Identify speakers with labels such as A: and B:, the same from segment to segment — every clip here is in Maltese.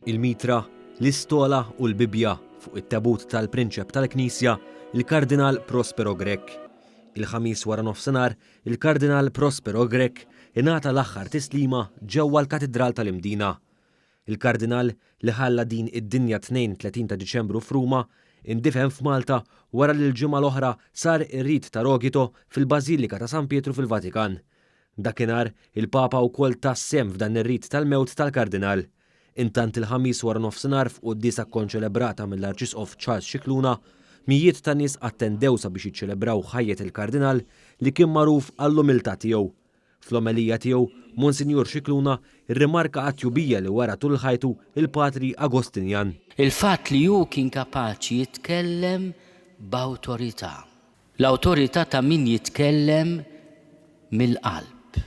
A: Il-mitra, l-istola u l-bibja fuq it-tabut tal-prinċep tal-Knisja, il-Kardinal Prospero Grech. Il-ħamis wara nofsinhar, il-Kardinal Prospero Grech ingħata l-aħħar tislima ġewwa l-Katedral tal-Imdina. Il-Kardinal li ħalla din id-dinja 32 ta' Diċembru f'Ruma indifen f'Malta wara li l-ġimgħa l-oħra sar ir-rid ta' Rogito fil-Bażilika ta' San Pietru fil-Vatikan. Dakinhar il-Papa wkoll tassem f'dan ir-rid tal-mewt tal-Kardinal. Intant il-ħamis wara nofsinhar f'qudiesa konċelebrata mill-Arċisqof Charles Scicluna, mijiet ta' nies attendew sabiex jiċċelebraw ħajjet il-Kardinal li kien magħruf għall-umiltà tiegħu. Fl-omelija tiegħu, Monsinjur Scicluna rrimarka għat-tjubija li wara tul ħajtu il-Patri Agostinjan.
B: Il-fatt li hu kien kapaċi jitkellem b'awtorità. L-awtorità ta' min jitkellem mill-qalb.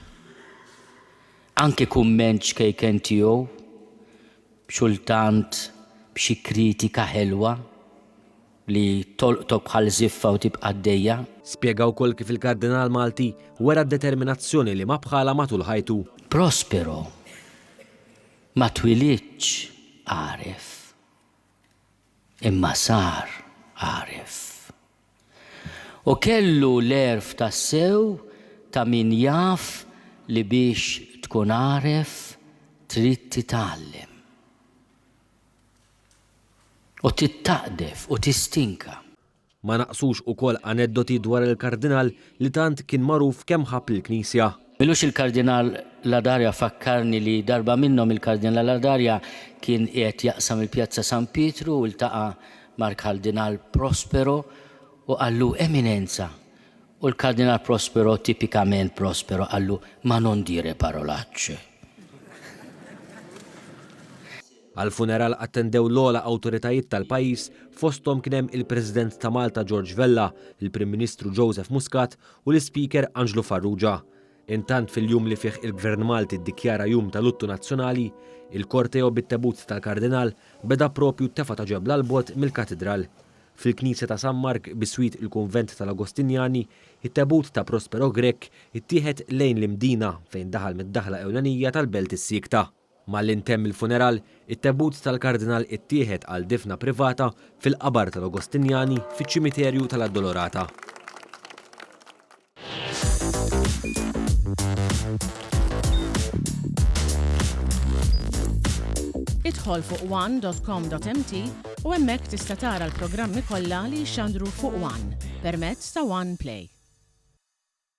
B: Anke kumment xkejken tiegħu, xultant b'xi kritika ħelwa li tolqtok bħal żiffa u tibqa' għaddejja.
A: Spjega wkoll kif il-Kardinal Malti wera d-determinazzjoni li ma bħala matul ħajtu.
B: Prospero ma twilidx għaref, imma sar għaref. U kellu l-erf tas-sew ta' min jaf li biex tkun għaref trid titgħallem. U tittaqdef u tistinka.
A: Ma naqsux ukoll aneddoti dwar il-Kardinal li tant kien magħruf kemm ħabb il-Knisja.
B: Milux il-Kardinal Ladarja fakkarni li darba minnhom il-Kardinal Ladarja kien qiegħed jaqsam il-Pjazza San Pietru u ltaqa' mal-Kardinal Prospero u qallu Eminenza. U l-Kardinal Prospero, tipikament Prospero, qallu ma non dire parolacce.
A: Għal-funeral attendew l-ogħla awtoritajiet tal-pajjiż fosthom kien hemm il-President ta' Malta George Vella, il-Prim Ministru Joseph Muscat u l-Speaker Angelo Farrugia. Intant fil-jum li fih il-Gvern Malti ddikjara jum ta' luttu nazzjonali, il-korteo bit-tabut tal-Kardinal beda propju tefa' ta' ġebla l-bot mill-Katedral. Fil-Knisja ta' San Mark biswit il-Kunvent tal-Agostinjani, it-tabut ta' Prospero Grech ittieħed lejn l-Imdina fejn daħal mid-daħla ewlenija tal-Belt is-Sikta. Mal-intemm il-funeral, it-tabut tal-Kardinal ittieħed għal difna privata fil-qabar tal-Agostinjani fiċ-ċimiterju tal-Addolorata.
C: Idħol fuq one.com.mt u hemmhekk tista' tara l-programmi kollha li jxandru fuq One permezz ta' One Play.